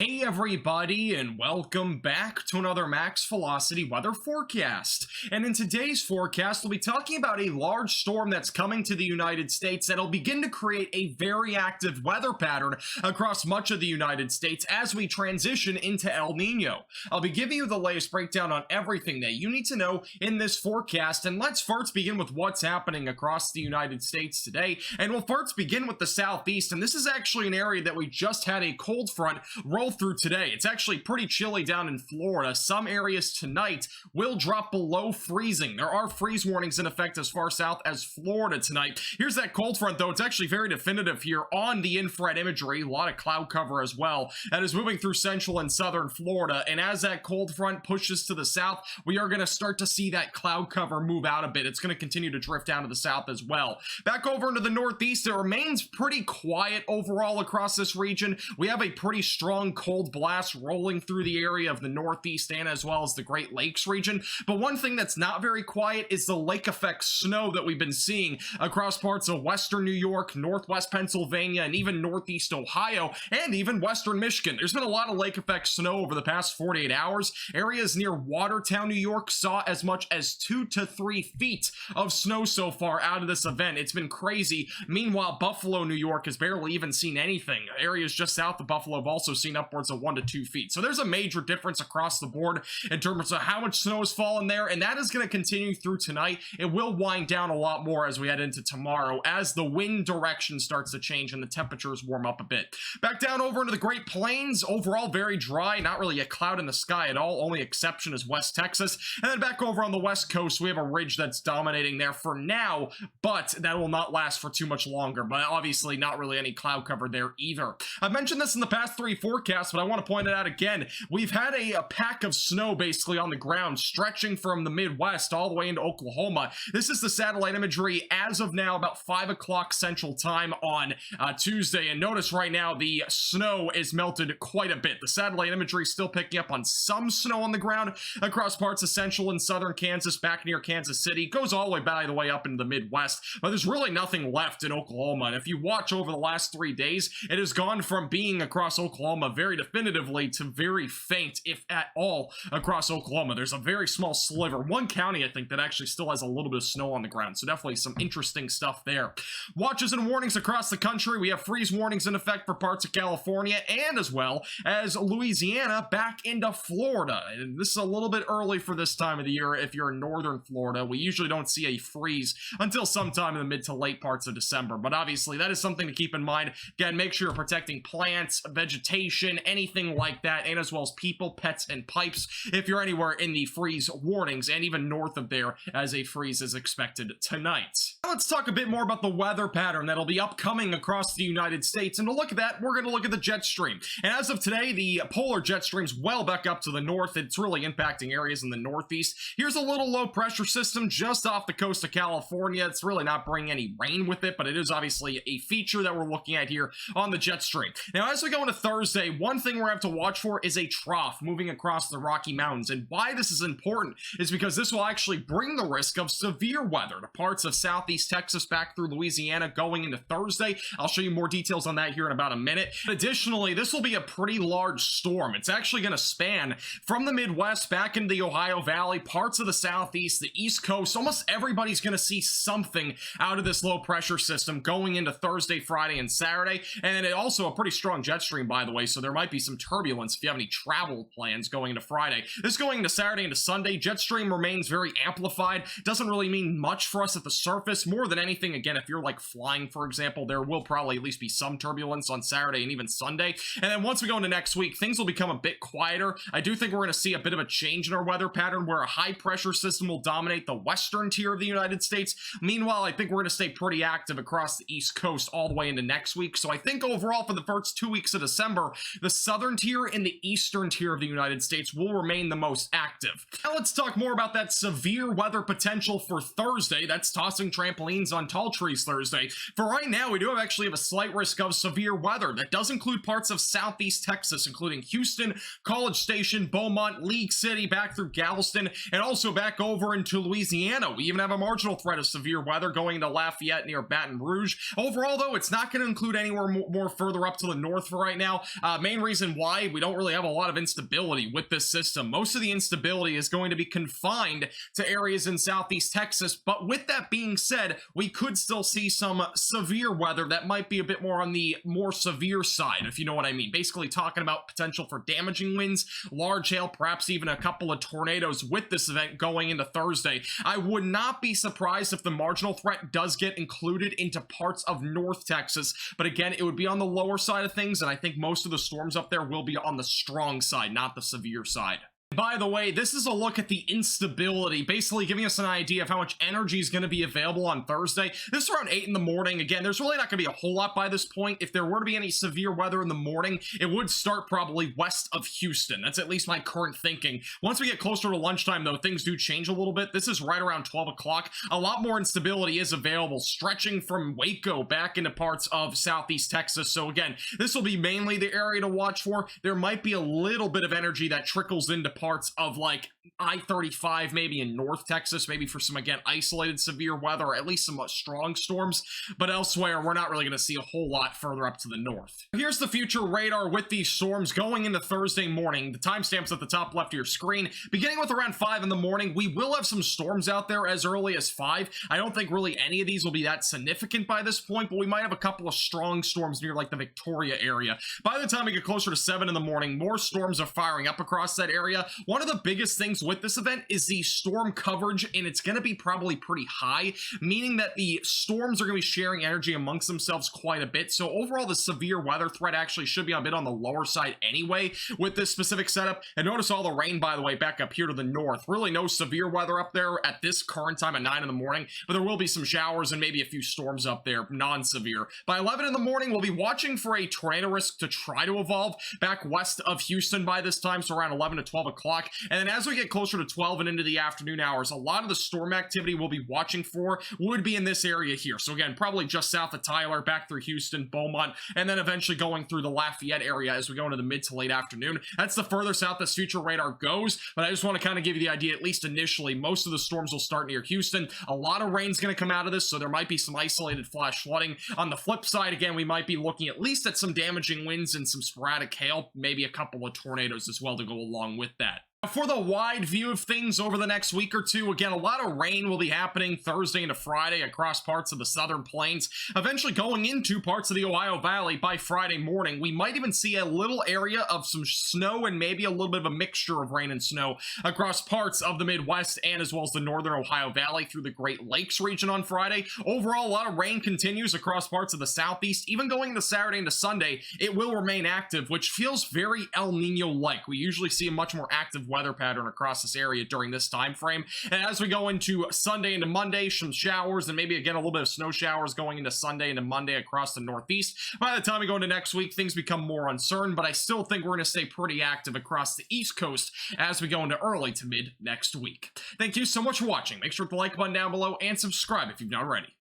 Hey everybody, and welcome back to another Max Velocity weather forecast. And in today's forecast, we'll be talking about a large storm that's coming to the United States that'll begin to create a very active weather pattern across much of the United States as we transition into El Nino. I'll be giving you the latest breakdown on everything that you need to know in this forecast, and let's first begin with what's happening across the United States today. And we'll first begin with the southeast, and this is actually an area that we just had a cold front roll through today. It's actually pretty chilly down in Florida. Some areas tonight will drop below freezing. There are freeze warnings in effect as far south as Florida tonight. Here's that cold front, though. It's actually very definitive here on the infrared imagery. A lot of cloud cover as well. That is moving through central and southern Florida. And as that cold front pushes to the south, we are going to start to see that cloud cover move out a bit. It's going to continue to drift down to the south as well. Back over into the northeast, it remains pretty quiet overall across this region. We have a pretty strong cold blast rolling through the area of the northeast and as well as the Great Lakes region. But one thing that's not very quiet is the lake effect snow that we've been seeing across parts of western New York, northwest Pennsylvania, and even northeast Ohio, and even western Michigan. There's been a lot of lake effect snow over the past 48 hours. Areas near Watertown, New York saw as much as 2 to 3 feet of snow so far out of this event. It's been crazy. Meanwhile, Buffalo, New York has barely even seen anything. Areas just south of Buffalo have also seen upwards of 1 to 2 feet. So there's a major difference across the board in terms of how much snow has fallen there, and that is going to continue through tonight. It will wind down a lot more as we head into tomorrow as the wind direction starts to change and the temperatures warm up a bit. Back down over into the Great Plains, overall very dry, not really a cloud in the sky at all. Only exception is West Texas. And then back over on the West Coast, we have a ridge that's dominating there for now, but that will not last for too much longer. But obviously not really any cloud cover there either. I've mentioned this in the past 3 forecasts, but I want to point it out again. We've had a pack of snow basically on the ground stretching from the Midwest all the way into Oklahoma. This is the satellite imagery as of now about 5 o'clock Central Time on Tuesday, and notice right now the snow is melted quite a bit. The satellite imagery is still picking up on some snow on the ground across parts of central and southern Kansas, back near Kansas City. It goes all the way, by the way, up into the Midwest, but there's really nothing left in Oklahoma. And if you watch over the last 3 days, it has gone from being across Oklahoma very definitively to very faint, if at all, across Oklahoma. There's a very small sliver. One county, I think, that actually still has a little bit of snow on the ground. So definitely some interesting stuff there. Watches and warnings across the country. We have freeze warnings in effect for parts of California and as well as Louisiana back into Florida. And this is a little bit early for this time of the year if you're in northern Florida. We usually don't see a freeze until sometime in the mid to late parts of December. But obviously that is something to keep in mind. Again, make sure you're protecting plants, vegetation, anything like that, and as well as people, pets, and pipes if you're anywhere in the freeze warnings and even north of there as a freeze is expected tonight. Now let's talk a bit more about the weather pattern that'll be upcoming across the United States. And to look at that, we're going to look at the jet stream. And as of today, the polar jet stream's well back up to the north. It's really impacting areas in the northeast. Here's a little low pressure system just off the coast of California. It's really not bringing any rain with it, but it is obviously a feature that we're looking at here on the jet stream. Now, as we go into Thursday, one thing we're going to have to watch for is a trough moving across the Rocky Mountains. And why this is important is because this will actually bring the risk of severe weather to parts of southeast Texas back through Louisiana going into Thursday. I'll show you more details on that here in about a minute. Additionally, this will be a pretty large storm. It's actually going to span from the Midwest back into the Ohio Valley, parts of the southeast, the East Coast. Almost everybody's going to see something out of this low pressure system going into Thursday, Friday, and Saturday. And it also a pretty strong jet stream, by the way, so there might be some turbulence if you have any travel plans going into Friday. This going into Saturday into Sunday, jet stream remains very amplified. Doesn't really mean much for us at the surface. More than anything, again, if you're like flying, for example, there will probably at least be some turbulence on Saturday and even Sunday. And then once we go into next week, things will become a bit quieter. I do think we're going to see a bit of a change in our weather pattern where a high pressure system will dominate the western tier of the United States. Meanwhile, I think we're going to stay pretty active across the East Coast all the way into next week. So I think overall for the first 2 weeks of December, the southern tier and the eastern tier of the United States will remain the most active. Now let's talk more about that severe weather potential for Thursday. That's tossing trampolines on tall trees Thursday. For right now, we do actually have a slight risk of severe weather. That does include parts of southeast Texas, including Houston, College Station, Beaumont, League City, back through Galveston, and also back over into Louisiana. We even have a marginal threat of severe weather going into Lafayette near Baton Rouge. Overall, though, it's not going to include anywhere more further up to the north for right now. main reason why we don't really have a lot of instability with this system. Most of the instability is going to be confined to areas in southeast Texas, but with that being said, we could still see some severe weather that might be a bit more on the more severe side, if you know what I mean. Basically talking about potential for damaging winds, large hail, perhaps even a couple of tornadoes with this event going into Thursday. I would not be surprised if the marginal threat does get included into parts of North Texas, but again, it would be on the lower side of things, and I think most of the storms up there will be on the strong side, not the severe side. By the way, this is a look at the instability, basically giving us an idea of how much energy is going to be available on Thursday. This is around 8 in the morning. Again, there's really not going to be a whole lot by this point. If there were to be any severe weather in the morning, it would start probably west of Houston. That's at least my current thinking. Once we get closer to lunchtime, though, things do change a little bit. This is right around 12 o'clock. A lot more instability is available, stretching from Waco back into parts of southeast Texas. So again, this will be mainly the area to watch for. There might be a little bit of energy that trickles into parts of like I-35 maybe in North Texas, maybe for some, again, isolated severe weather, or at least some strong storms, but elsewhere we're not really going to see a whole lot further up to the north. Here's the future radar with these storms going into Thursday morning. The timestamps at the top left of your screen. Beginning with around 5 in the morning, we will have some storms out there as early as 5. I don't think really any of these will be that significant by this point, but we might have a couple of strong storms near like the Victoria area. By the time we get closer to 7 in the morning, more storms are firing up across that area. One of the biggest things with this event is the storm coverage, and it's going to be probably pretty high, meaning that the storms are going to be sharing energy amongst themselves quite a bit. So overall, the severe weather threat actually should be a bit on the lower side anyway with this specific setup. And notice all the rain, by the way, back up here to the north. Really no severe weather up there at this current time at 9 in the morning, but there will be some showers and maybe a few storms up there, non-severe. By 11 in the morning, we'll be watching for a tornado risk to try to evolve back west of Houston by this time, so around 11 to 12 o'clock. And then as we get closer to 12 and into the afternoon hours, a lot of the storm activity we'll be watching for would be in this area here. So again, probably just south of Tyler, back through Houston, Beaumont, and then eventually going through the Lafayette area as we go into the mid to late afternoon. That's the further south this future radar goes, but I just want to kind of give you the idea, at least initially, most of the storms will start near Houston. A lot of rain's going to come out of this, so there might be some isolated flash flooding. On the flip side, again, we might be looking at least at some damaging winds and some sporadic hail, maybe a couple of tornadoes as well to go along with that. For the wide view of things over the next week or two, again, a lot of rain will be happening Thursday into Friday across parts of the southern plains, eventually going into parts of the Ohio Valley by Friday morning. We might even see a little area of some snow and maybe a little bit of a mixture of rain and snow across parts of the Midwest and as well as the northern Ohio Valley through the Great Lakes region on Friday. Overall, a lot of rain continues across parts of the southeast. Even going into Saturday into Sunday, it will remain active, which feels very El Nino-like. We usually see a much more active weather pattern across this area during this time frame. And as we go into Sunday into Monday, some showers and maybe again a little bit of snow showers going into Sunday into Monday across the Northeast. By the time we go into next week, things become more uncertain, but I still think we're going to stay pretty active across the East Coast as we go into early to mid next week. Thank you so much for watching. Make sure to hit the like button down below and subscribe if you've not already.